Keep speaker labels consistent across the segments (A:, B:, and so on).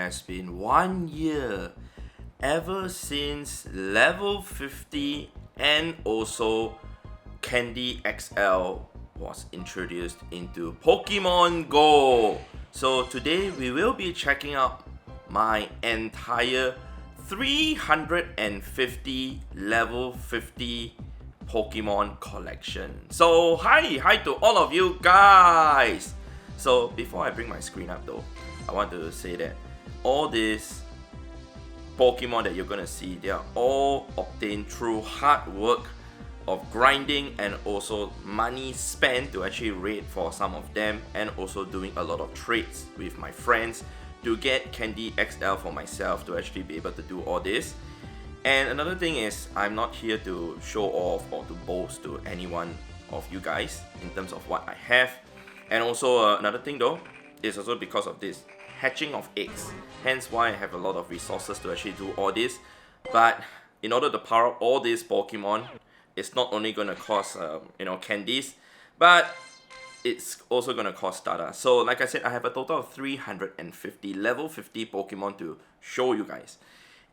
A: has been 1 year ever since level 50 and also Candy XL was introduced into Pokemon GO. So today we will be checking out my entire 350 level 50 Pokemon collection. So hi to all of you guys. So before I bring my screen up though, I want to say that all these Pokemon that you're gonna see, they are all obtained through hard work of grinding and also money spent to actually raid for some of them, and also doing a lot of trades with my friends to get Candy XL for myself to actually be able to do all this. And another thing is, I'm not here to show off or to boast to any one of you guys in terms of what I have. And also another thing though is also because of this hatching of eggs, hence why I have a lot of resources to actually do all this. But in order to power up all these Pokemon, it's not only going to cost candies, but it's also going to cost data. So like I said, I have a total of 350 level 50 Pokemon to show you guys.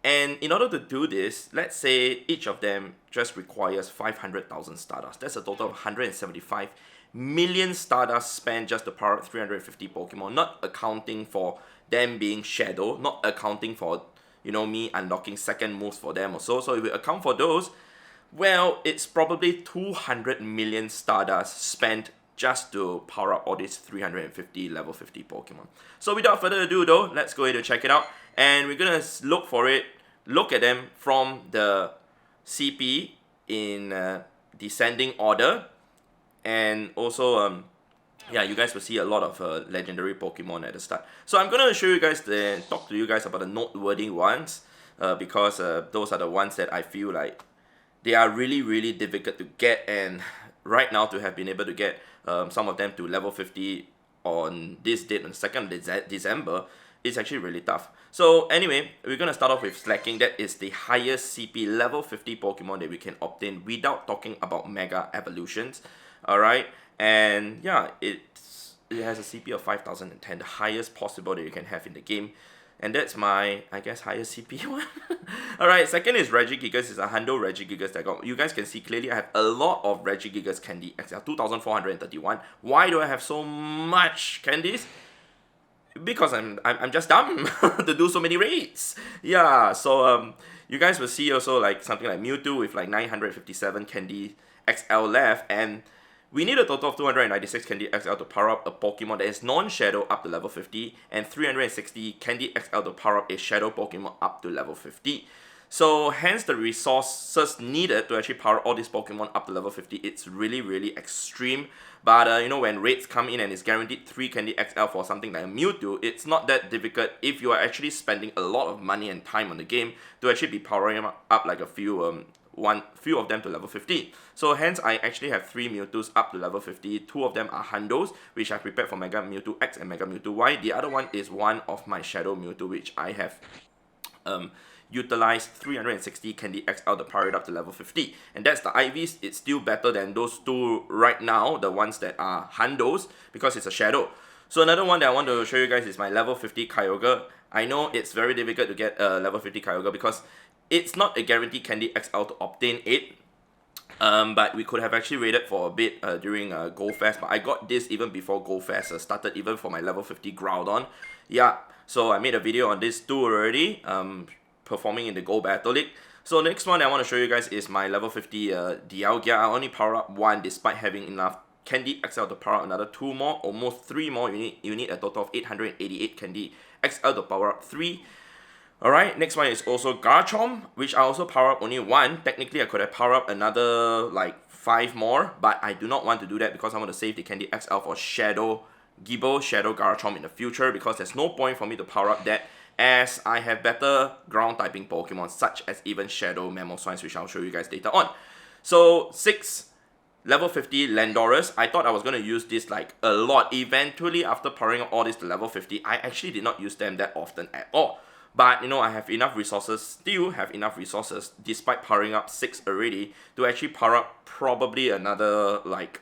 A: And in order to do this, let's say each of them just requires 500,000 Stardust. That's a total of 175 million Stardust spent just to power up 350 Pokemon, not accounting for them being Shadow, not accounting for, me unlocking second moves for them or so. So if we account for those, well, it's probably 200 million Stardust spent just to power up all these 350 level 50 Pokemon. So without further ado though, let's go ahead and check it out. And we're gonna look at them from the CP in descending order. And also, you guys will see a lot of legendary Pokemon at the start. So I'm gonna show you guys, talk to you guys about the noteworthy ones, because those are the ones that I feel like they are really difficult to get, and right now to have been able to get some of them to level 50 on this date, on 2nd December, is actually really tough. So anyway, we're going to start off with Slacking. That is the highest CP level 50 Pokemon that we can obtain without talking about Mega Evolutions. Alright, and yeah, it has a CP of 5010, the highest possible that you can have in the game. And that's my, I guess, highest CP one. Alright, second is Regigigas. It's a Hundo Regigigas that I got. You guys can see clearly I have a lot of Regigigas Candy XL, 2,431. Why do I have so much candies? Because I'm just dumb to do so many raids. Yeah, so you guys will see also like something like Mewtwo with like 957 Candy XL left, and we need a total of 296 Candy XL to power up a Pokemon that is non-Shadow up to level 50, and 360 Candy XL to power up a Shadow Pokemon up to level 50. So hence the resources needed to actually power all these Pokemon up to level 50, it's really extreme. But when raids come in and it's guaranteed 3 Candy XL for something like a Mewtwo, it's not that difficult if you are actually spending a lot of money and time on the game to actually be powering up like a few of them to level 50. So hence I actually have 3 Mewtwo's up to level 50. 2 of them are Hundos, which I prepared for Mega Mewtwo X and Mega Mewtwo Y. The other one is one of my Shadow Mewtwo, which I have utilized 360 Candy XL to power it up to level 50. And that's the IVs. It's still better than those 2 right now, the ones that are Hundos, because it's a Shadow. So another one that I want to show you guys is my level 50 Kyogre. I know it's very difficult to get a level 50 Kyogre because it's not a guaranteed Candy XL to obtain it. But we could have actually raided for a bit during Go Fest, but I got this even before Go Fest started, even for my level 50 Groudon. Yeah, so I made a video on this too already, performing in the Go Battle League. So next one I want to show you guys is my level 50 Dialga. I only power up 1 despite having enough Candy XL to power up another 2 more, almost 3 more. You need a total of 888 Candy XL to power up 3. Alright, next one is also Garchomp, which I also power up only 1. Technically, I could have powered up another like 5 more, but I do not want to do that because I want to save the Candy XL for Shadow Gible, Shadow Garchomp in the future, because there's no point for me to power up that, as I have better ground typing Pokemon such as even Shadow Mamoswines, which I'll show you guys later on. So 6 level 50 Landorus. I thought I was going to use this like a lot. Eventually, after powering up all this to level 50, I actually did not use them that often at all. But you know, I have enough resources, still have enough resources, despite powering up 6 already, to actually power up probably another like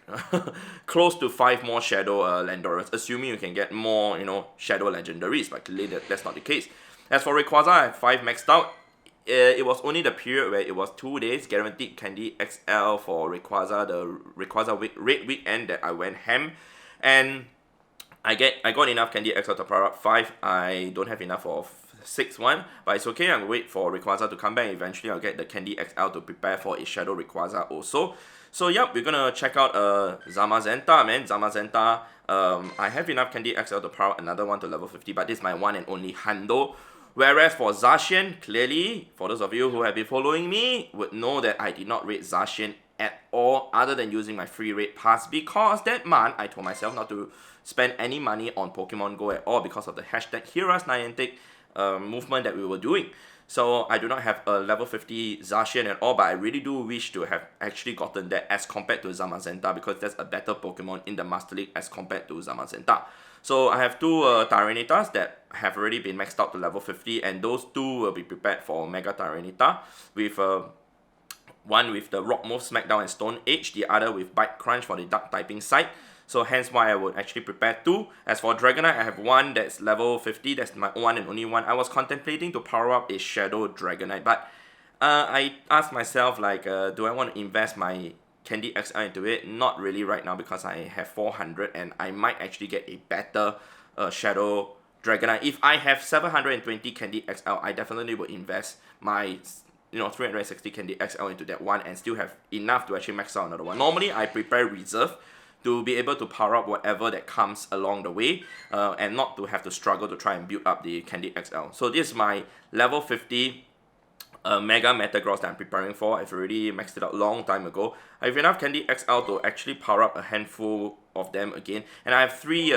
A: close to 5 more Shadow Landoras, assuming you can get more, you know, Shadow Legendaries, but clearly that's not the case. As for Rayquaza, I have 5 maxed out. It was only the period where it was 2 days guaranteed Candy XL for Rayquaza, the Rayquaza Red Weekend, that I went ham, and I got enough Candy XL to power up 5. I don't have enough of 6th one, but it's okay. I'll wait for Rayquaza to come back. Eventually, I'll get the Candy XL to prepare for a Shadow Rayquaza also. So yep, we're gonna check out Zamazenta, man. Zamazenta. I have enough Candy XL to power up another one to level 50, but this is my one and only Hundo. Whereas for Zacian, clearly, for those of you who have been following me, would know that I did not rate Zacian at all, other than using my free rate pass, because that month I told myself not to spend any money on Pokemon Go at all because of the hashtag Heroes Niantic movement that we were doing. So I do not have a level 50 Zacian at all, but I really do wish to have actually gotten that as compared to Zamazenta, because that's a better Pokemon in the Master League as compared to Zamazenta. So I have 2 Tyranitas that have already been maxed out to level 50, and those 2 will be prepared for Mega Tyranitar, with one with the Rock Move, Smackdown and Stone Age, the other with Bite Crunch for the Dark typing side. So hence why I would actually prepare 2. As for Dragonite, I have 1 that's level 50, that's my one and only one. I was contemplating to power up a Shadow Dragonite, but I asked myself, like, do I want to invest my Candy XL into it? Not really right now, because I have 400 and I might actually get a better Shadow Dragonite. If I have 720 Candy XL, I definitely would invest my 360 Candy XL into that one and still have enough to actually max out another one. Normally, I prepare reserve to be able to power up whatever that comes along the way, and not to have to struggle to try and build up the Candy XL. So this is my level 50 Mega Metagross that I'm preparing for. I've already maxed it out long time ago. I have enough Candy XL to actually power up a handful of them again, and I have 3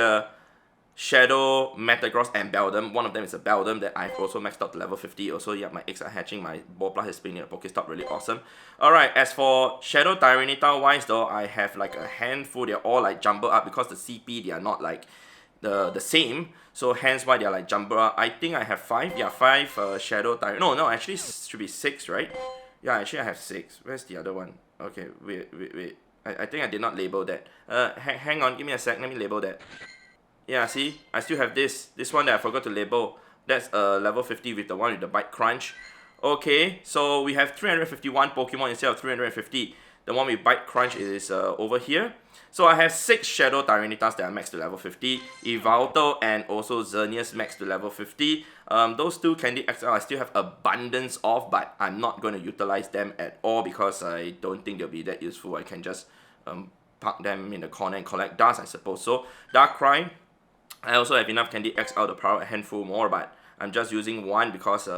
A: Shadow, Metagross, and Beldum. One of them is a Beldum that I've also maxed out to level 50. Also, yeah, my eggs are hatching. My Boplast is spinning a Pokestop, really awesome. Alright, as for Shadow Tyranitar wise though, I have like a handful. They're all like jumbled up because the CP, they are not like the same. So hence why they're like jumbled up. I think I have 5. Yeah, 5 Shadow Tyranitar. No, actually should be 6, right? Yeah, actually I have 6. Where's the other one? Okay, wait. I think I did not label that. Hang on, give me a sec. Let me label that. Yeah, see, I still have this one that I forgot to label. That's level 50 with the one with the Bite Crunch. Okay, so we have 351 Pokemon instead of 350. The one with Bite Crunch is over here. So I have 6 Shadow Tyranitas that are maxed to level 50, Yveltal and also Xerneas maxed to level 50. Those 2 Candy XL I still have abundance of, but I'm not going to utilize them at all because I don't think they'll be that useful. I can just park them in the corner and collect dust, I suppose. So Darkrai, I also have enough Candy XL to power a handful more, but I'm just using 1 because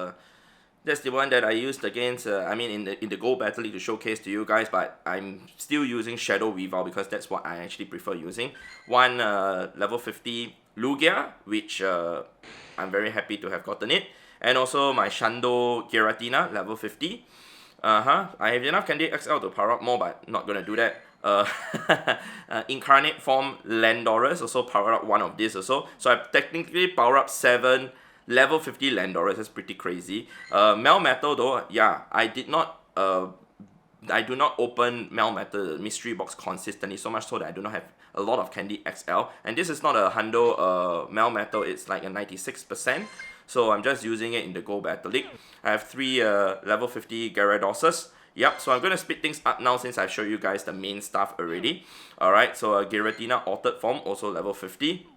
A: that's the one that I used against, in the Go Battle League to showcase to you guys, but I'm still using Shadow Weavile because that's what I actually prefer using. 1 level 50 Lugia, which I'm very happy to have gotten it, and also my Shando Giratina, level 50. I have enough Candy XL to power up more, but not gonna do that. Incarnate Form Landoras, also power up 1 of this also. So I technically power up 7 level 50 Landoras. That's pretty crazy. Melmetal though, yeah, I do not open Melmetal mystery box consistently, so much so that I do not have a lot of Candy XL. And this is not a Hundo Melmetal, it's like a 96%. So I'm just using it in the Go Battle League. I have 3 level 50 Gyarados. Yep, so I'm going to speed things up now since I've showed you guys the main stuff already. Alright, so Giratina Altered Form, also level 50.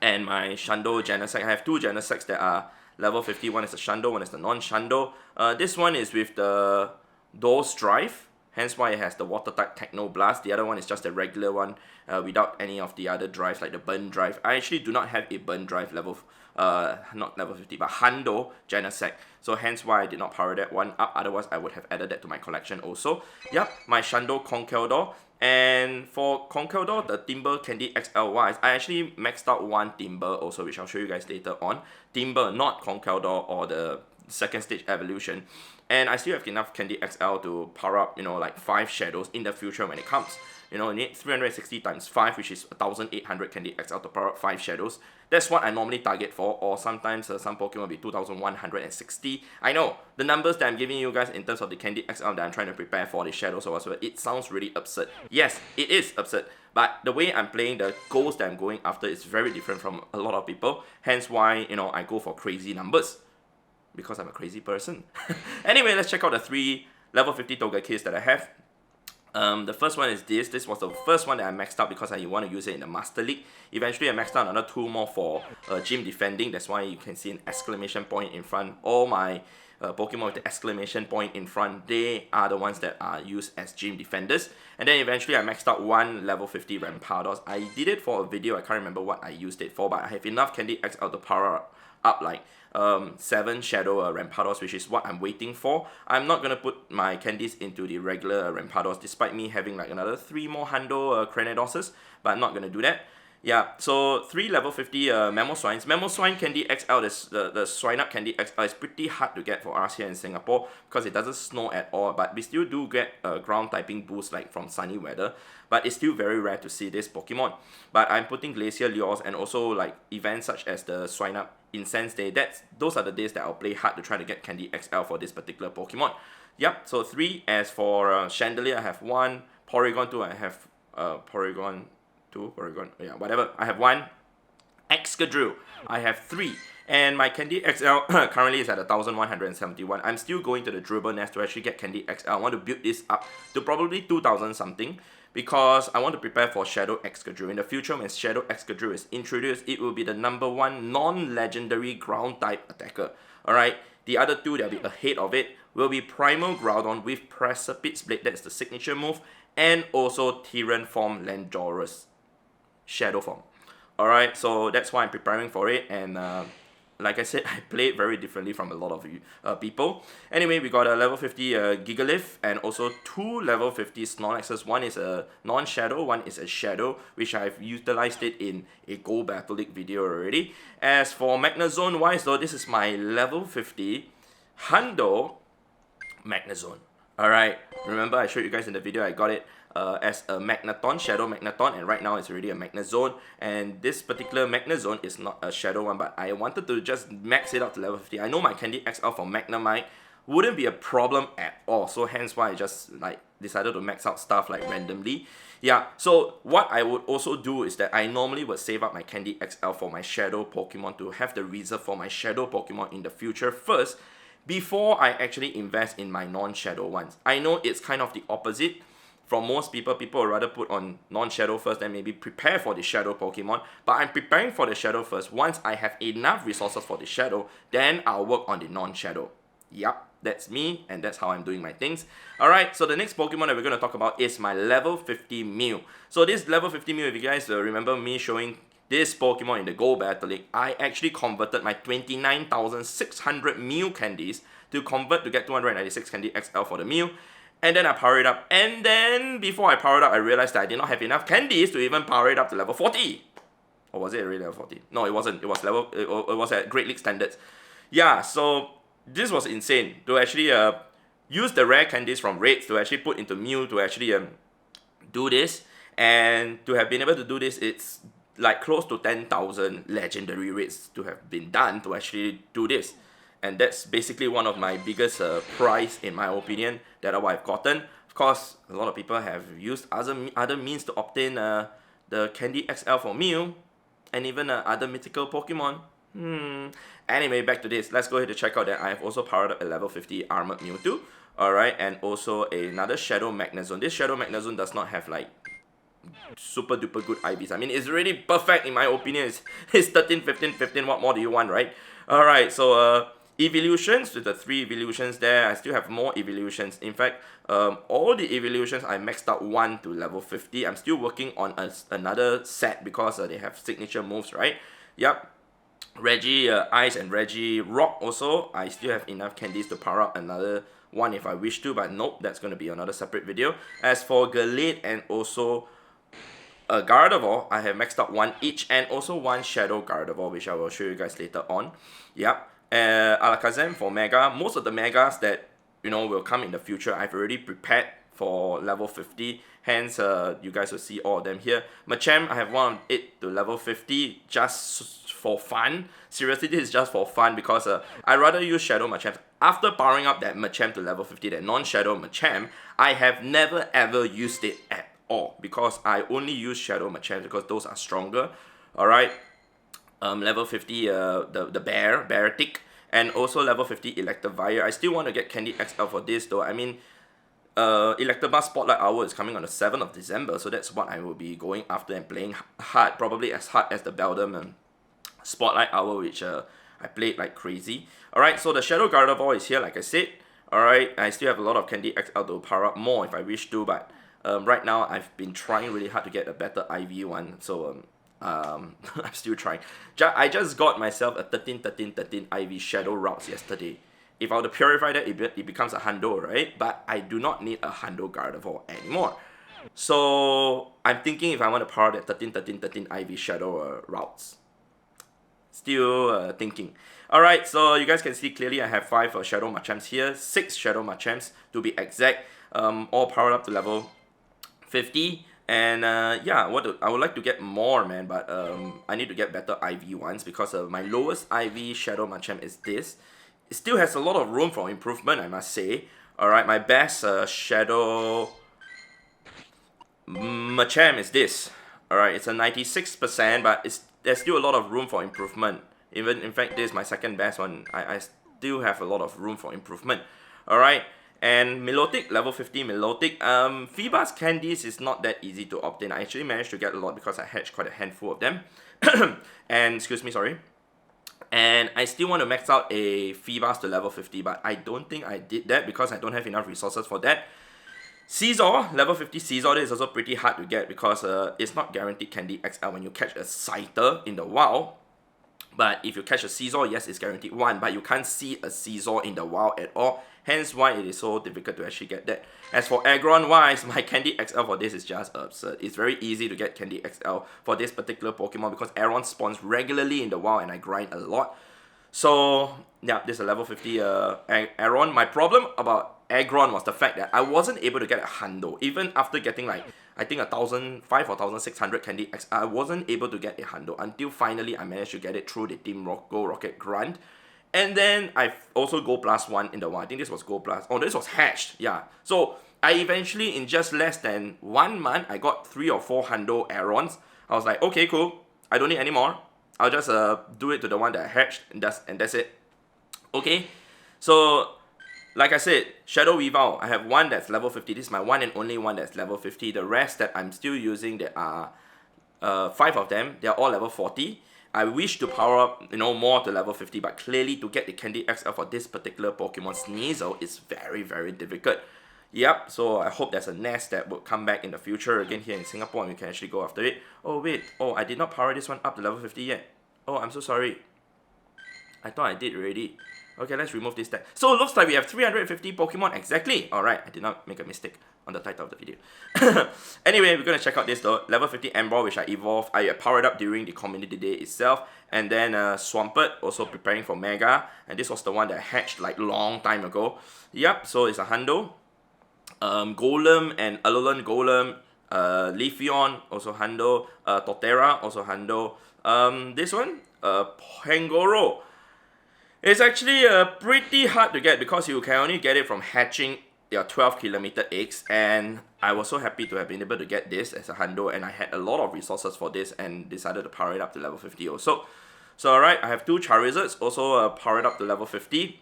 A: And my Shando Genesect, I have 2 Genesects that are level 50. One is the Shando, one is the non-Shando. This one is with the Dose Drive, hence why it has the Water type Techno Blast. The other one is just a regular one without any of the other drives like the Burn Drive. I actually do not have a Burn Drive level, not level 50, but Hundo Genesect. So hence why I did not power that one up. Otherwise, I would have added that to my collection also. Yep, my Shando Conkeldurr. And for Conkeldurr, the Timber Candy XL wise, I actually maxed out 1 Timber also, which I'll show you guys later on. Timber, not Conkeldurr or the second stage evolution. And I still have enough Candy XL to power up, like 5 Shadows in the future when it comes. You know, you need 360 times 5, which is 1800 Candy XL to power up 5 shadows. That's what I normally target for, or sometimes some Pokemon will be 2160. I know, the numbers that I'm giving you guys in terms of the Candy XL that I'm trying to prepare for the shadows or whatsoever, it sounds really absurd. Yes, it is absurd, but the way I'm playing, the goals that I'm going after is very different from a lot of people, hence why, you know, I go for crazy numbers. Because I'm a crazy person. Anyway, let's check out the 3 level 50 Togekiss that I have. The first one is this. This was the first one that I maxed out because I want to use it in the Master League. Eventually, I maxed out another 2 more for gym defending. That's why you can see an exclamation point in front. All my Pokemon with the exclamation point in front, they are the ones that are used as gym defenders. And then eventually, I maxed out 1 level 50 Rampardos. I did it for a video. I can't remember what I used it for, but I have enough Candy XL to power up like 7 Shadow Rampardos, which is what I'm waiting for. I'm not gonna put my candies into the regular Rampardos, despite me having like another 3 more Hundo Crenadoses, but I'm not gonna do that. Yeah, so 3 level 50 Mamoswines. Mamoswine Candy XL, the Swine Up Candy XL is pretty hard to get for us here in Singapore because it doesn't snow at all, but we still do get a ground typing boost like from sunny weather, but it's still very rare to see this Pokemon. But I'm putting Glacier Lures and also like events such as the Swine Up Incense Day. Those are the days that I'll play hard to try to get Candy XL for this particular Pokemon. Yep, so 3. As for Chandelier, I have 1. Porygon 2, I have Porygon 2, Porygon, yeah, whatever. I have 1. Excadrill, I have 3. And my Candy XL currently is at 1171. I'm still going to the Dribble Nest to actually get Candy XL. I want to build this up to probably 2000 something, because I want to prepare for Shadow Excadrill. In the future, when Shadow Excadrill is introduced, it will be the #1 non-legendary ground type attacker. Alright, the other 2 that will be ahead of it will be Primal Groudon with Precipice Blade, that's the signature move, and also Tyran Form Landorus Shadow Form. Alright, so that's why I'm preparing for it, and like I said, I play it very differently from a lot of you people. Anyway, we got a level 50 Gigalith and also 2 level 50 Snorlaxes. One is a non-shadow, one is a shadow, which I've utilized it in a Go Battle League video already. As for Magnezone wise though, this is my level 50 Hundo Magnezone. Alright, remember I showed you guys in the video, I got it as a Magneton, Shadow Magneton, and right now it's already a Magnezone. And this particular Magnezone is not a Shadow one, but I wanted to just max it out to level 50. I know my Candy XL for Magnemite wouldn't be a problem at all, so hence why I just like decided to max out stuff like randomly. Yeah, so what I would also do is that I normally would save up my Candy XL for my Shadow Pokemon to have the reserve for my Shadow Pokemon in the future first, before I actually invest in my non-Shadow ones. I know it's kind of the opposite. From most people would rather put on non-Shadow first, then maybe prepare for the Shadow Pokemon. But I'm preparing for the Shadow first. Once I have enough resources for the Shadow, then I'll work on the non-Shadow. Yup, that's me, and that's how I'm doing my things. Alright, so the next Pokemon that we're going to talk about is my level 50 Mew. So this level 50 Mew, if you guys remember me showing this Pokemon in the Go Battle League, I actually converted my 29,600 Mew candies to convert to get 296 Candy XL for the Mew. And then I power it up, and then before I power it up, I realized that I did not have enough candies to even power it up to level 40. Or was it really level 40? No, it wasn't. It was at Great League standards. Yeah, so this was insane to actually use the rare candies from raids to actually put into Mew to actually do this. And to have been able to do this, it's like close to 10,000 legendary raids to have been done to actually do this. And that's basically one of my biggest prize, in my opinion, that I've gotten. Of course, a lot of people have used other means to obtain the Candy XL for Mew, and even other mythical Pokemon. Anyway, back to this. Let's go ahead and check out that I have also powered up a level 50 Armored Mewtwo. Alright, and also another Shadow Magnezone. This Shadow Magnezone does not have like super duper good IVs. I mean, it's really perfect in my opinion. It's 13, 15, 15. What more do you want, right? Alright, so evolutions, with the 3 evolutions there, I still have more evolutions. In fact, all the evolutions I maxed out 1 to level 50. I'm still working on another set because they have signature moves, right? Yep. Reggie Ice and Reggie Rock also. I still have enough candies to power up another one if I wish to, but nope, that's going to be another separate video. As for Galate and also Gardevoir, I have maxed out 1 each, and also 1 Shadow Gardevoir, which I will show you guys later on. Yep. Alakazam for Mega. Most of the Megas that will come in the future, I've already prepared for level 50. Hence, you guys will see all of them here. Machamp, I have 1 of it to level 50 just for fun. Seriously, this is just for fun because I rather use Shadow Machamp. After powering up that Machamp to level 50, that non-Shadow Machamp, I have never ever used it at all because I only use Shadow Machamp because those are stronger. Alright, level 50, the Bear Tick, and also level 50 Electivire. I still want to get Candy XL for this though. I mean, Electabuzz Spotlight Hour is coming on the 7th of December, so that's what I will be going after and playing hard, probably as hard as the Beldum Spotlight Hour, which I played like crazy. Alright, so the Shadow Gardevoir is here, like I said. Alright, I still have a lot of Candy XL to power up more if I wish to, but right now I've been trying really hard to get a better IV one, so I'm still trying. I just got myself a 13 IV Shadow Routes yesterday. If I were to purify that, it becomes a Hundo, right? But I do not need a Hundo Gardevoir anymore. So I'm thinking if I want to power that 13 IV Shadow Routes. Still thinking. Alright, so you guys can see clearly I have 5 Shadow Machamps here. 6 Shadow Machamps to be exact. All powered up to level 50. And yeah, I would like to get more, man, but I need to get better IV ones because my lowest IV Shadow Machamp is this. It still has a lot of room for improvement, I must say. Alright, my best Shadow Machamp is this. Alright, it's a 96%, but there's still a lot of room for improvement. Even, in fact, this is my second best one. I still have a lot of room for improvement. Alright, and Milotic, level 50 Milotic. Feebas candies is not that easy to obtain. I actually managed to get a lot because I hatched quite a handful of them. And, excuse me, sorry. And I still want to max out a Feebas to level 50, but I don't think I did that because I don't have enough resources for that. Scizor, level 50 Scizor, is also pretty hard to get because it's not guaranteed Candy XL when you catch a Scyther in the wild. But if you catch a Scizor, yes, it's guaranteed 1, but you can't see a Scizor in the wild at all. Hence why it is so difficult to actually get that. As for Aggron wise, my Candy XL for this is just absurd. It's very easy to get Candy XL for this particular Pokemon because Aggron spawns regularly in the wild and I grind a lot. So yeah, this is a level 50 Aggron. My problem about Aggron was the fact that I wasn't able to get a Hundo. Even after getting like, I think 1,500 or 1,600 Candy XL, I wasn't able to get a Hundo until finally I managed to get it through the Team Go Rocket Grunt. And then I also Go Plus 1 in the wild. I think this was Go Plus. Oh, this was hatched. Yeah. So I eventually, in just less than 1 month, I got 3 or 4 Hundo Aarons. I was like, okay, cool. I don't need any more. I'll just do it to the one that I hatched, and that's it. Okay. So, like I said, Shadow Weavile. I have one that's level 50. This is my one and only one that's level 50. The rest that I'm still using, there are 5 of them. They're all level 40. I wish to power up, more to level 50, but clearly to get the Candy XL for this particular Pokemon Sneasel is very, very difficult. Yep, so I hope there's a nest that will come back in the future again here in Singapore and we can actually go after it. Oh wait, I did not power this one up to level 50 yet. Oh, I'm so sorry. I thought I did already. Okay, let's remove this tag. So it looks like we have 350 Pokemon exactly. Alright, I did not make a mistake on the title of the video. Anyway, we're going to check out this though. Level 50 Ember, which I evolved. I powered up during the community day itself. And then Swampert, also preparing for Mega. And this was the one that hatched like long time ago. Yep, so it's a Hundo. Golem and Alolan Golem. Leafeon, also Hundo. Torterra, also Hundo. This one, Pangoro. It's actually pretty hard to get because you can only get it from hatching your 12-kilometer eggs, and I was so happy to have been able to get this as a Hundo, and I had a lot of resources for this and decided to power it up to level 50 also. So alright, I have 2 Charizards also powered up to level 50,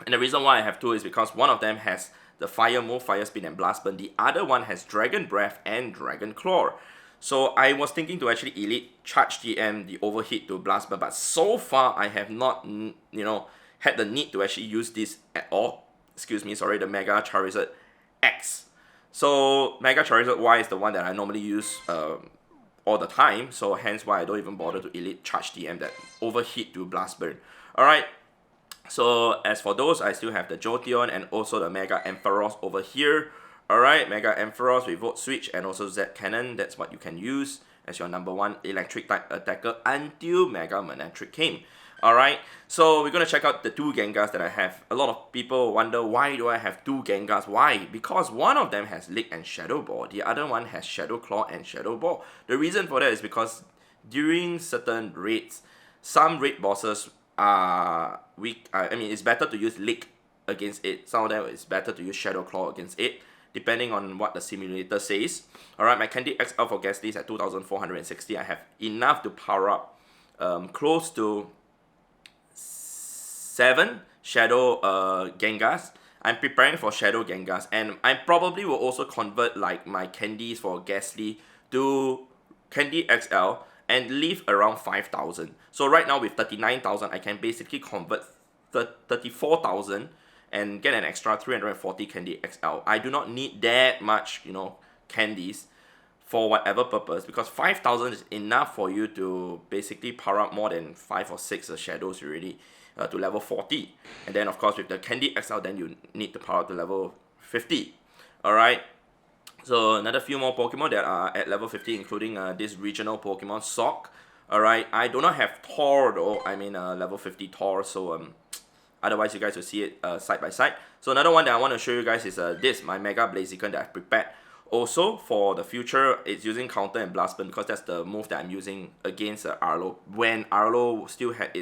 A: and the reason why I have 2 is because one of them has the Fire move, Fire Spin and Blast Burn. The other one has Dragon Breath and Dragon Claw. So I was thinking to actually Elite Charge TM the Overheat to Blast Burn, but so far I have not, had the need to actually use this at all. Excuse me, sorry, the Mega Charizard X. So Mega Charizard Y is the one that I normally use all the time, so hence why I don't even bother to Elite Charge TM that Overheat to Blast Burn. Alright, so as for those, I still have the Jolteon and also the Mega Ampharos over here. Alright, Mega Ampharos with Volt Switch and also Z Cannon, that's what you can use as your number 1 electric type attacker until Mega Manectric came. Alright, so we're gonna check out the two Gengars that I have. A lot of people wonder, why do I have two Gengars? Why? Because one of them has Lick and Shadow Ball, the other one has Shadow Claw and Shadow Ball. The reason for that is because during certain raids, some raid bosses are weak. I mean, it's better to use Lick against it. Some of them it's better to use Shadow Claw against it, depending on what the simulator says. Alright, my Candy XL for guest list at 2460. I have enough to power up close to 7 Shadow Gengars. I'm preparing for Shadow Gengars, and I probably will also convert like my candies for Ghastly to Candy XL and leave around 5,000. So right now with 39,000, I can basically convert 34,000 and get an extra 340 Candy XL. I do not need that much, you know, candies for whatever purpose, because 5,000 is enough for you to basically power up more than 5 or 6 shadows already to level 40. And then of course with the Candy XL, then you need to power up to level 50. Alright, so another few more Pokemon that are at level 50, including this regional Pokemon Sock. Alright, I do not have Tor though, I mean level 50 Tor, so otherwise you guys will see it side by side. So another one that I want to show you guys is this, my Mega Blaziken that I've prepared. Also, for the future, it's using Counter and Blast Burn because that's the move that I'm using against Arlo. When Arlo still had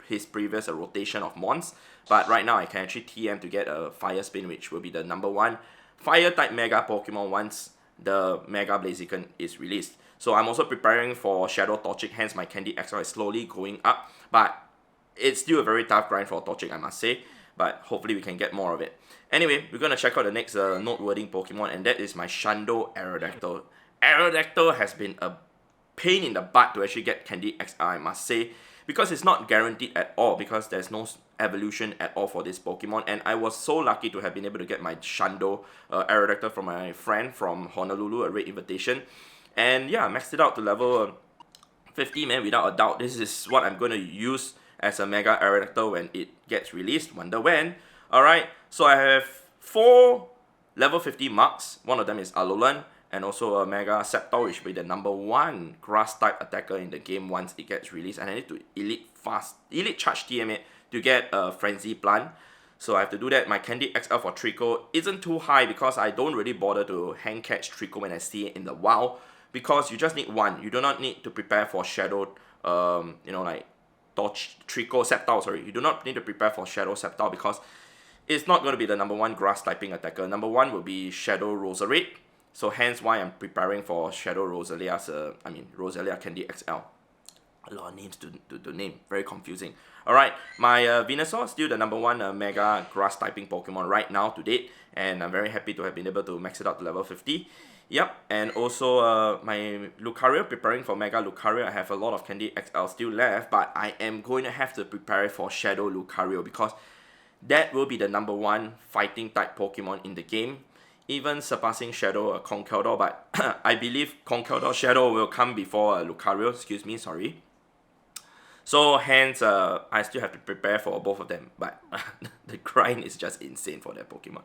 A: his previous rotation of Mons, but right now I can actually TM to get a Fire Spin, which will be the #1 Fire-type Mega Pokemon once the Mega Blaziken is released. So I'm also preparing for Shadow Torchic, hence my Candy XL is slowly going up, but it's still a very tough grind for Torchic, I must say, but hopefully we can get more of it. Anyway, we're going to check out the next noteworthy Pokemon, and that is my Shando Aerodactyl. Aerodactyl has been a pain in the butt to actually get Candy XL, I must say, because it's not guaranteed at all, because there's no evolution at all for this Pokemon, and I was so lucky to have been able to get my Shando Aerodactyl from my friend from Honolulu, a raid invitation, and yeah, maxed it out to level 50, man, without a doubt. This is what I'm going to use as a Mega Aerodactyl when it gets released, wonder when. Alright, so I have 4 level 50 marks. One of them is Alolan, and also a Mega Sceptile, which will be the #1 Grass-type attacker in the game once it gets released. And I need to Elite Charge TM it to get a Frenzy Plant. So I have to do that. My Candy XL for Trico isn't too high because I don't really bother to hand catch Trico when I see it in the wild, because you just need one. You do not need to prepare for Shadow, you know, like Trico Sceptile, sorry. You do not need to prepare for Shadow Sceptile because it's not going to be the #1 grass typing attacker. #1 will be Shadow Roserade. So hence why I'm preparing for Shadow Rosalia's, Rosalia Candy XL. A lot of names to name. Very confusing. Alright, my Venusaur, still the #1 Mega Grass typing Pokemon right now to date. And I'm very happy to have been able to max it out to level 50. Yep, and also my Lucario, preparing for Mega Lucario. I have a lot of Candy XL still left, but I am going to have to prepare for Shadow Lucario because that will be the #1 fighting type Pokemon in the game, even surpassing Shadow Conkeldurr, but I believe Conkeldurr Shadow will come before Lucario, excuse me, sorry. So hence, I still have to prepare for both of them, but the grind is just insane for that Pokemon.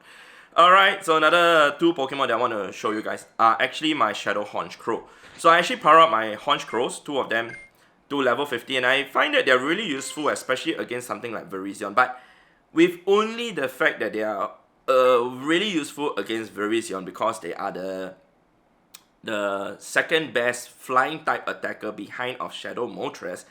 A: Alright, so another 2 Pokemon that I want to show you guys are actually my Shadow Honchkrow. So I actually power up my Honchkrows, 2 of them, to level 50, and I find that they're really useful, especially against something like Virizion, but with only the fact that they are really useful against Virizion because they are the second best flying type attacker behind of Shadow Moltres.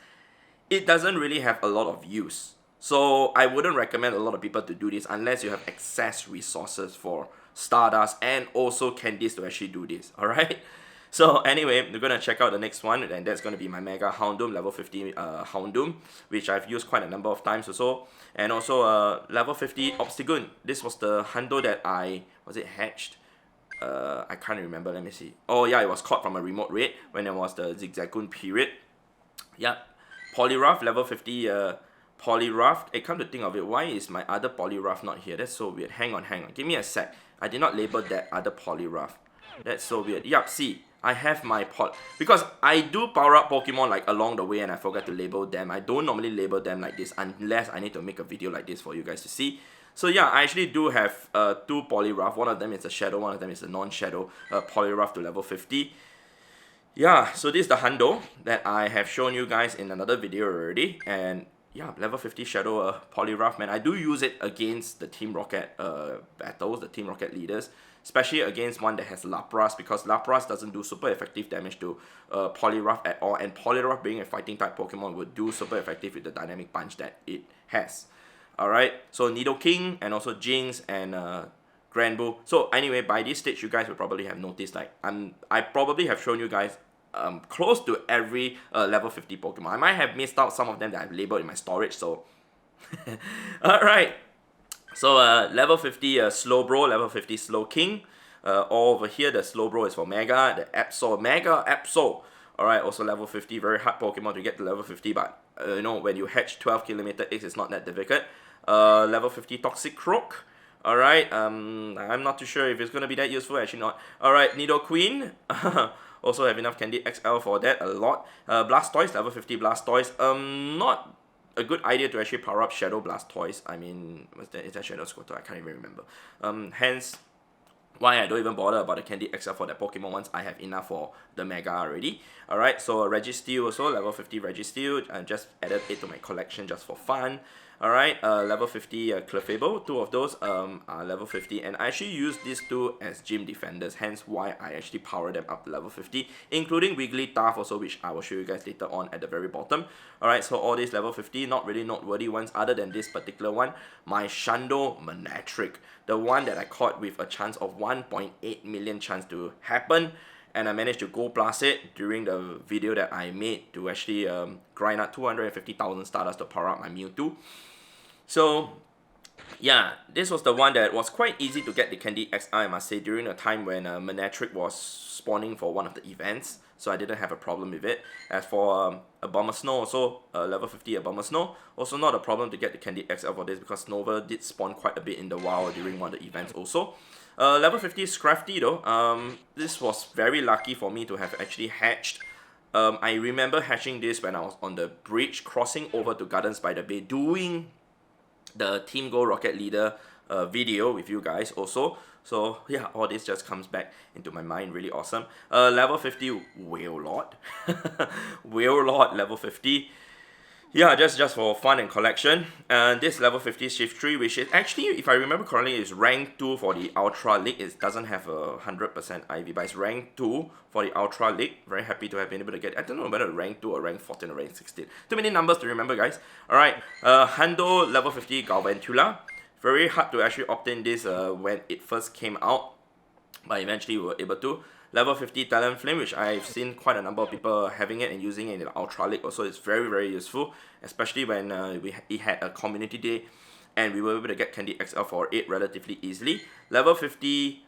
A: It doesn't really have a lot of use. So I wouldn't recommend a lot of people to do this unless you have excess resources for Stardust and also candies to actually do this, alright? So anyway, we're going to check out the next one, and that's going to be my Mega Houndoom, level 50 Houndoom, which I've used quite a number of times or so. And also level 50 Obstagoon. This was the Hundo that was it hatched? I can't remember, let me see. Oh yeah, it was caught from a remote raid when there was the Zigzagoon period. Yep. Poliwrath, level 50 Poliwrath. Come to think of it, why is my other Poliwrath not here? That's so weird. Hang on. Give me a sec. I did not label that other Poliwrath. That's so weird. Yup, see. I have my because I do power up Pokemon like along the way and I forgot to label them. I don't normally label them like this unless I need to make a video like this for you guys to see. So yeah, I actually do have 2 Poliwrath. One of them is a Shadow, one of them is a non-Shadow Poliwrath to level 50. Yeah, so this is the Hundo that I have shown you guys in another video already. And yeah, level 50 Shadow Poliwrath, man. I do use it against the Team Rocket battles, the Team Rocket leaders, especially against one that has Lapras, because Lapras doesn't do super effective damage to Poliwrath at all, and Poliwrath being a fighting type Pokemon would do super effective with the dynamic punch that it has. Alright, so Nidoking and also Jinx and Granbull. So anyway, by this stage you guys will probably have noticed, like, I probably have shown you guys close to every level 50 Pokemon. I might have missed out some of them that I've labeled in my storage, so alright. So level 50 Slowbro, level 50 Slowking. All over here, the Slowbro is for Mega, the Absol, Mega Absol. Alright, also level 50, very hard Pokemon to get to level 50, but you know, when you hatch 12 kilometer eggs, it's not that difficult. Level 50 Toxic Croak. Alright, I'm not too sure if it's gonna be that useful, actually not. Alright, Nidoqueen. Also have enough Candy XL for that, a lot. Blastoise, level 50 Blastoise. Not a good idea to actually power up Shadow Blastoise. I mean, what's that? Is that Shadow Squirtle? I can't even remember. Hence why I don't even bother about the Candy XL for that Pokemon once I have enough for the Mega already. Alright, so Registeel also, level 50 Registeel. I just added it to my collection just for fun. Alright, level 50 Clefable, two of those are level 50, and I actually use these two as gym defenders, hence why I actually power them up to level 50, including Wigglytuff also, which I will show you guys later on at the very bottom. Alright, so all these level 50, not really noteworthy ones other than this particular one, my Shando Manectric, the one that I caught with a chance of 1.8 million chance to happen. And I managed to go plus it during the video that I made to actually grind out 250,000 Stardust to power up my Mewtwo. So, yeah, this was the one that was quite easy to get the Candy XI, I must say, during a time when Manectric was spawning for one of the events. So I didn't have a problem with it. As for Abomasnow, also level 50 Abomasnow, also not a problem to get the Candy XL for this because Nova did spawn quite a bit in the wild during one of the events also. Level 50 Scrafty though, this was very lucky for me to have actually hatched. I remember hatching this when I was on the bridge crossing over to Gardens by the Bay doing the Team Go Rocket Leader video with you guys also. So yeah, all this just comes back into my mind, really awesome. Level 50 Wailord. Wailord level 50. Yeah, just for fun and collection. And this level 50 Shiftry, which is actually, if I remember correctly, is rank 2 for the Ultra League. It doesn't have a 100% IV, but it's rank 2 for the Ultra League. Very happy to have been able to get it. I don't know whether rank 2 or rank 14 or rank 16. Too many numbers to remember, guys. Alright, Hundo level 50 Galvantula. Very hard to actually obtain this when it first came out, but eventually we were able to. Level 50 Talonflame, which I've seen quite a number of people having it and using it in the Ultra League also. It's very, very useful, especially when we had a community day and we were able to get Candy XL for it relatively easily. Level 50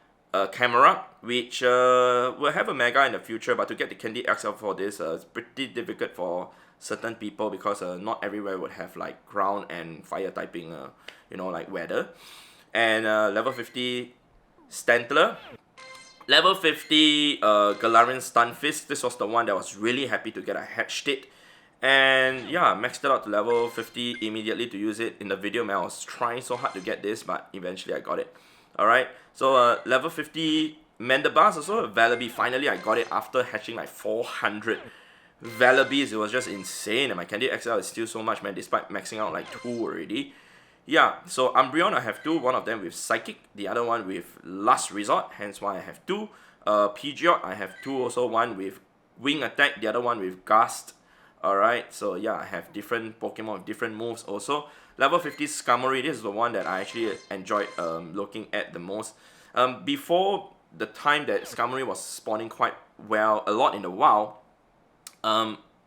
A: Camera, which will have a Mega in the future, but to get the Candy XL for this is pretty difficult for certain people because not everywhere would have like ground and fire typing, you know, like weather. And level 50 Stantler. Level 50 Galarian Stunfisk, this was the one that I was really happy to get. I hatched it. And yeah, maxed it out to level 50 immediately to use it in the video. Man, I was trying so hard to get this, but eventually I got it. Alright, so level 50 Mandibuzz, also Valaby. Finally I got it after hatching like 400 Valabys. It was just insane, and my Candy XL is still so much, man, despite maxing out like 2 already. Yeah, so Umbreon I have 2, one of them with Psychic, the other one with Last Resort, hence why I have 2. Pidgeot I have 2 also, one with Wing Attack, the other one with Gust. Alright, so yeah, I have different Pokemon with different moves also. Level 50 Skarmory, this is the one that I actually enjoyed looking at the most. Before the time that Skarmory was spawning quite well, a lot in the wild,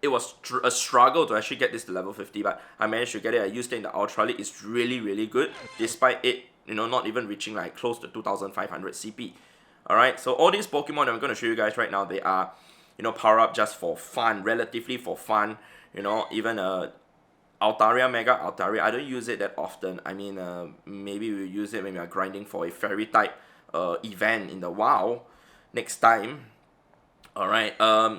A: it was a struggle to actually get this to level 50, but I managed to get it. I used it in the Ultra League. It's really, really good, despite it, you know, not even reaching like close to 2,500 CP. Alright, so all these Pokemon that I'm going to show you guys right now, they are, you know, power up just for fun, relatively for fun. You know, even Altaria, Mega Altaria, I don't use it that often. I mean, maybe we'll use it when we are grinding for a fairy type event in the WoW next time. Alright,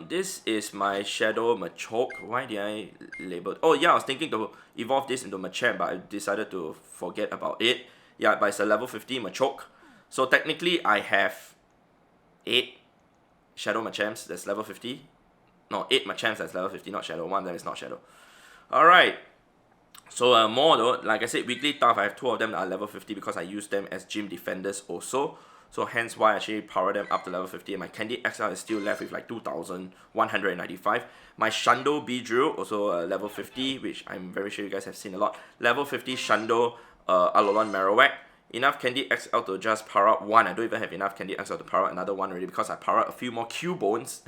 A: this is my Shadow Machoke. Why did I label it? Oh yeah, I was thinking to evolve this into Machamp, but I decided to forget about it. Yeah, but it's a level 50 Machoke. So technically I have 8 Shadow Machamps that's level 50. No, 8 Machamps that's level 50, not Shadow. One of them is not Shadow. Alright. So more though, like I said, weekly tough, I have 2 of them that are level 50 because I use them as gym defenders also. So hence why I actually power them up to level 50. And my Candy XL is still left with like 2,195. My Shundo Beedrill, also level 50, which I'm very sure you guys have seen a lot. Level 50 Shundo Alolan Marowak. Enough Candy XL to just power up one. I don't even have enough Candy XL to power up another one already because I power up a few more Cubone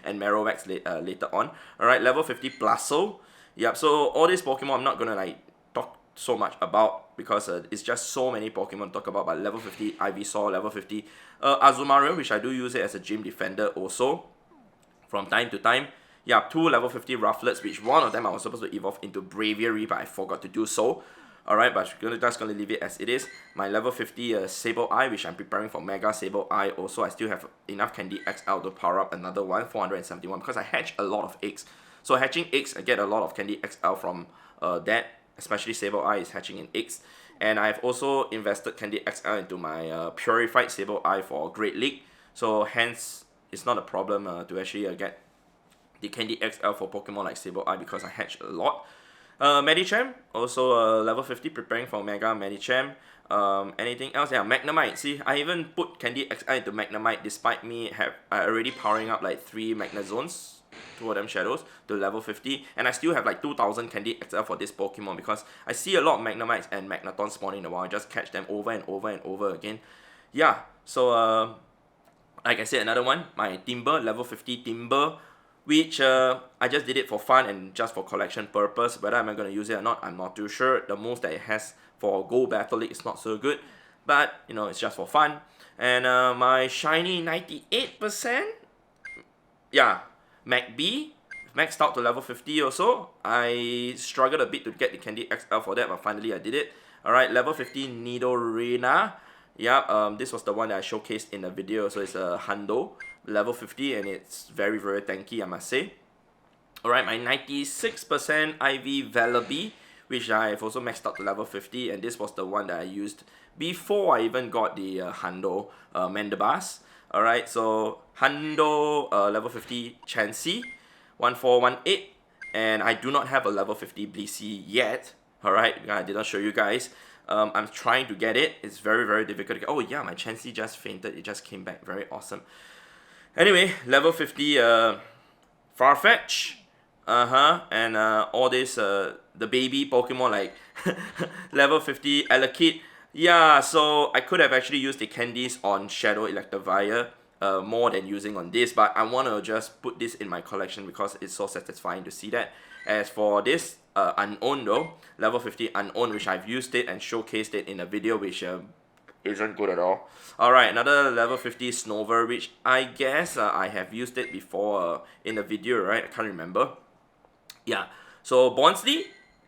A: and Marowaks later on. Alright, level 50 Blasto. Yep, so all these Pokemon I'm not gonna like talk so much about because it's just so many Pokemon to talk about. But level 50 Ivysaur, level 50 Azumarill, which I do use it as a gym defender also from time to time. Yeah, 2 level 50 Rufflets, which one of them I was supposed to evolve into Braviary, but I forgot to do so. Alright, but just gonna leave it as it is. My level 50 Sableye, which I'm preparing for Mega Sableye also. I still have enough Candy XL to power up another one, 471, because I hatch a lot of eggs. So hatching eggs, I get a lot of Candy XL from that, especially Sableye is hatching in eggs. And I've also invested Candy XL into my Purified Sableye for Great League. So hence, it's not a problem to actually get the Candy XL for Pokemon like Sableye because I hatch a lot. Medicham, also level 50, preparing for Mega Medicham. Anything else? Yeah, Magnemite. See, I even put Candy XL into Magnemite despite me already powering up like 3 Magnezones, 2 of them Shadows, to level 50. And I still have like 2,000 Candy XL for this Pokemon because I see a lot of Magnemites and Magnetons spawning in the wild. I just catch them over and over and over again. Yeah, so like I said, another one, my Timber, level 50 Timber, which I just did it for fun and just for collection purpose. Whether I'm going to use it or not, I'm not too sure. The moves that it has for Go Battle League is not so good, but you know, it's just for fun. And my shiny 98%, yeah, MacB, maxed out to level 50 also. I struggled a bit to get the Candy XL for that, but finally I did it. Alright, level 50 Nidorina. Yeah, this was the one that I showcased in the video. So it's a Hundo, level 50, and it's very, very tanky, I must say. Alright, my 96% IV Velaby, which I've also maxed out to level 50, and this was the one that I used before I even got the Hundo Mandibas. Alright, so Hundo level 50 Chansey, 1418, and I do not have a level 50 Blissey yet. Alright, I did not show you guys. I'm trying to get it. It's very, very difficult to get. Oh yeah, my Chansey just fainted. It just came back. Very awesome. Anyway, level 50 Farfetch. And all this, the baby Pokemon like level 50 Elekid. Yeah, so I could have actually used the candies on Shadow Electivire more than using on this, but I want to just put this in my collection because it's so satisfying to see that. As for this Unown though, level 50 Unown, which I've used it and showcased it in a video which isn't good at all. Alright, another level 50 Snover, which I guess I have used it before in a video, right? I can't remember. Yeah, so Bonsly,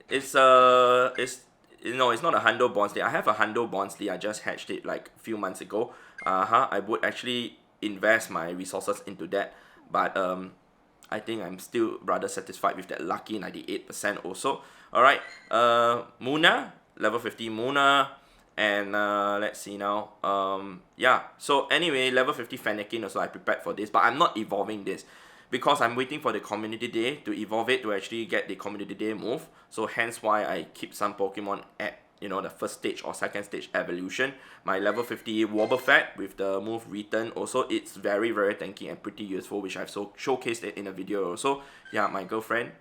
A: it's not a Hundo Bonsly. I have a Hundo Bonsly. I just hatched it like a few months ago. I would actually invest my resources into that, but I think I'm still rather satisfied with that lucky 98% also. Alright, Muna, level 50 Muna, and let's see now. Yeah, so anyway, level 50 Fennekin also I prepared for this, but I'm not evolving this because I'm waiting for the community day to evolve it to actually get the community day move. So hence why I keep some Pokemon at, you know, the first stage or second stage evolution. My level 50 Wobbuffet with the move Return also, it's very, very tanky and pretty useful, which I've showcased it in a video also. Yeah, my girlfriend.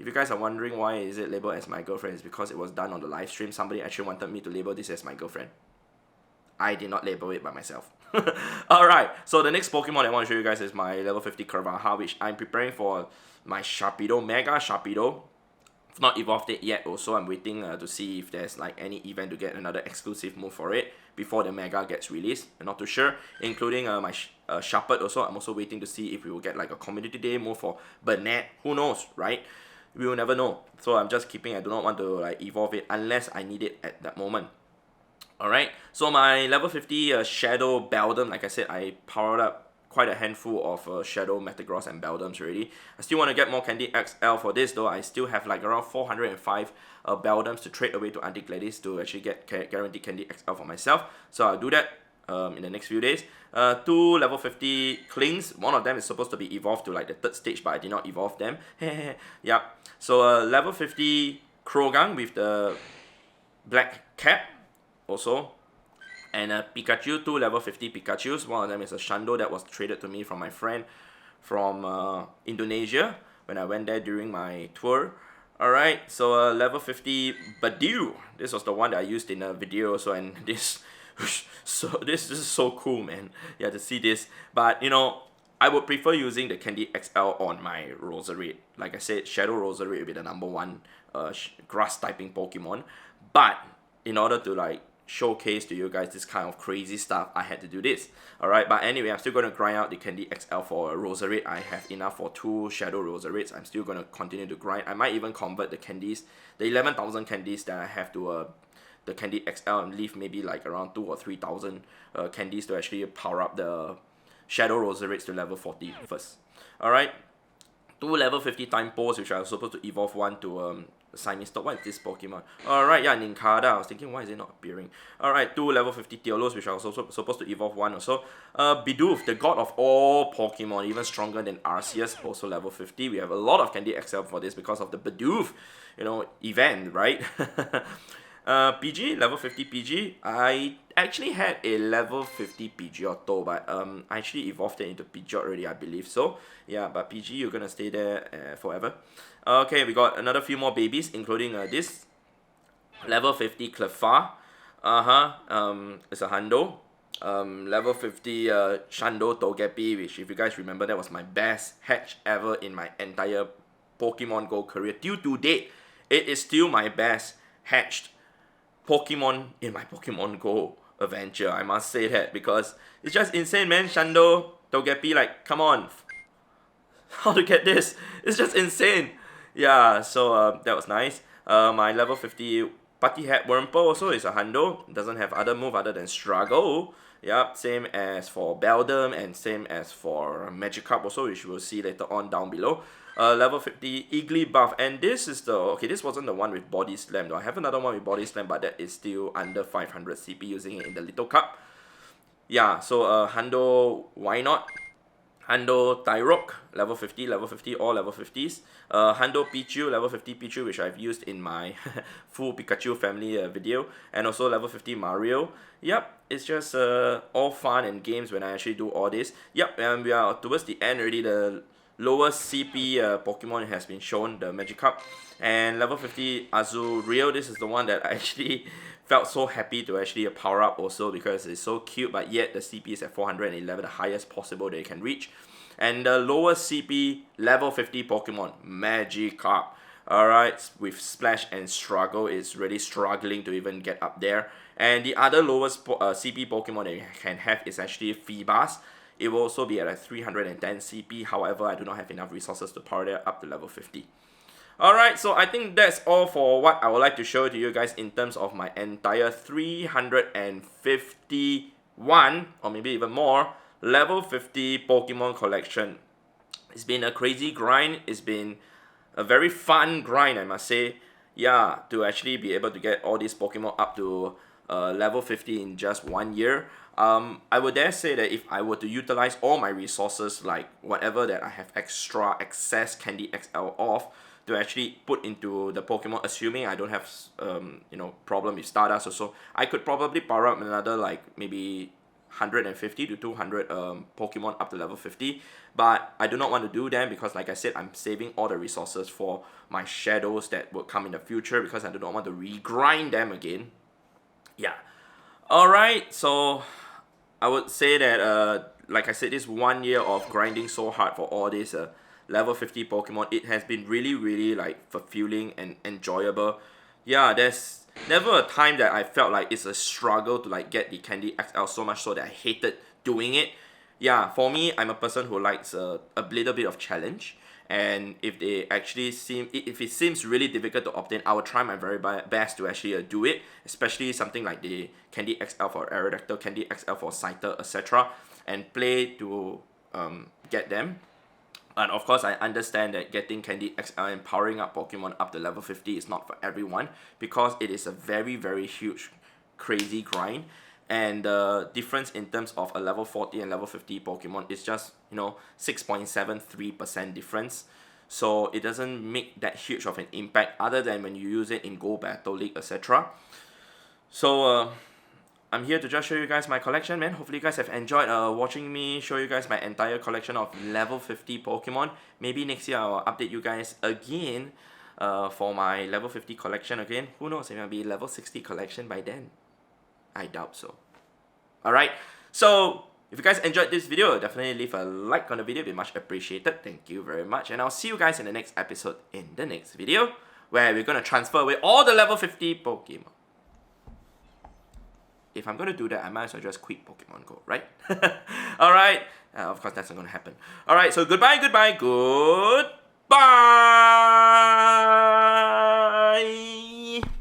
A: If you guys are wondering why is it labeled as my girlfriend, it's because it was done on the live stream. Somebody actually wanted me to label this as my girlfriend. I did not label it by myself. Alright, so the next Pokemon I want to show you guys is my level 50 Carvaha, which I'm preparing for my Sharpedo, Mega Sharpedo. I've not evolved it yet also. I'm waiting to see if there's like any event to get another exclusive move for it before the Mega gets released. I'm not too sure. Including my Sharped also. I'm also waiting to see if we will get like a community day move for Burnett. Who knows, right? We will never know. So I'm just keeping. I do not want to like evolve it unless I need it at that moment. Alright, so my level 50 Shadow Beldum, like I said, I powered up quite a handful of Shadow Metagross and Beldums already. I still want to get more Candy XL for this though. I still have like around 405 Beldums to trade away to Auntie Gladys to actually get guaranteed Candy XL for myself. So I'll do that in the next few days. 2 level 50 Klings. One of them is supposed to be evolved to like the 3rd stage, but I did not evolve them. Yep. So level 50 Krogan with the black cap also, and a Pikachu, 2 level 50 Pikachus. One of them is a Shando that was traded to me from my friend from Indonesia when I went there during my tour. Alright, so level 50 Badu. This was the one that I used in a video also, and this this is so cool, man. Yeah, to see this. But you know, I would prefer using the Candy XL on my Roserade. Like I said, Shadow Roserade will be the number one grass typing Pokemon. But in order to like showcase to you guys this kind of crazy stuff, I had to do this. Alright, but anyway, I'm still going to grind out the Candy XL for a Roserade. I have enough for 2 Shadow Roserades. I'm still going to continue to grind. I might even convert the candies, the 11,000 candies that I have to the Candy XL, and leave maybe like around 2 or 3,000 candies to actually power up the Shadow Roserades to level 40 first. Alright, 2 level 50 time pose, which I was supposed to evolve one to Siamese Top. What is this Pokemon? Alright, yeah, Nincada. I was thinking, why is it not appearing? Alright, 2 level 50 Teolos, which I was also supposed to evolve one also. Bidoof, the god of all Pokemon, even stronger than Arceus, also level 50. We have a lot of Candy XL for this because of the Bidoof, you know, event, right? PG, level 50 PG. I actually had a level 50 Pidgeotto, but I actually evolved it into Pidgeot already, I believe so. Yeah, but PG, you're gonna stay there forever. Okay, we got another few more babies, including this level 50 Clefairy. It's a Hundo. Level 50 Shando Togepi, which, if you guys remember, that was my best hatch ever in my entire Pokemon GO career. Till to date, it is still my best hatched Pokemon in my Pokemon GO adventure. I must say that, because it's just insane, man. Shando Togepi, like, come on, how to get this? It's just insane. Yeah, so that was nice. My level 50 Putty Hat Wurmple also is a Hundo. It doesn't have other move other than Struggle. Yep, same as for Beldum and same as for Magikarp also, which we'll see later on down below. Level 50 Igglybuff, and this is the, okay, this wasn't the one with Body Slam though. I have another one with Body Slam, but that is still under 500 CP using it in the little cup. Yeah, so Hundo, why not? Hundo Tyroke, level 50, all level 50s. Hundo Pichu, level 50 Pichu, which I've used in my full Pikachu family video. And also level 50 Mario. Yep, it's just all fun and games when I actually do all this. Yep, and we are towards the end already. The lowest CP Pokemon has been shown, the Magikarp. And level 50 Azurill, this is the one that I actually felt so happy to actually power up also, because it's so cute, but yet the CP is at 411, the highest possible that you can reach. And the lowest CP level 50 Pokemon, Magikarp. Alright, with Splash and Struggle, it's really struggling to even get up there. And the other lowest CP Pokemon that you can have is actually Feebas. It will also be at like 310 CP, however, I do not have enough resources to power that up to level 50. Alright, so I think that's all for what I would like to show to you guys in terms of my entire 351, or maybe even more, level 50 Pokemon collection. It's been a crazy grind, it's been a very fun grind, I must say. Yeah, to actually be able to get all these Pokemon up to level 50 in just 1 year. I would dare say that if I were to utilize all my resources, like whatever that I have extra excess Candy XL of, to actually put into the Pokemon, assuming I don't have you know, problem with Stardust or so, I could probably power up another like maybe 150 to 200 Pokemon up to level 50, but I do not want to do them because, like I said, I'm saving all the resources for my shadows that will come in the future, because I do not want to regrind them again. Yeah. Alright, so I would say that like I said, this 1 year of grinding so hard for all this level 50 Pokemon, it has been really like fulfilling and enjoyable. Yeah, there's never a time that I felt like it's a struggle to like get the Candy XL, so much so that I hated doing it. Yeah, for me, I'm a person who likes a little bit of challenge, and if it seems really difficult to obtain, I will try my very best to actually do it, especially something like the Candy XL for Aerodactyl, Candy XL for Scyther, etc., and play to get them. And of course, I understand that getting Candy XL and powering up Pokemon up to level 50 is not for everyone, because it is a very huge, crazy grind. And the difference in terms of a level 40 and level 50 Pokemon is just, you know, 6.73% difference. so it doesn't make that huge of an impact other than when you use it in Go Battle League, etc. So I'm here to just show you guys my collection, man. Hopefully you guys have enjoyed watching me show you guys my entire collection of level 50 Pokemon. Maybe next year I'll update you guys again for my level 50 collection again. Who knows, it might be level 60 collection by then. I doubt so. Alright, so if you guys enjoyed this video, definitely leave a like on the video, it'd be much appreciated. Thank you very much, and I'll see you guys in the next episode in the next video, where we're gonna transfer away all the level 50 Pokemon. If I'm gonna do that, I might as well just quit Pokemon GO, right? Alright, of course that's not gonna happen. Alright, so goodbye, good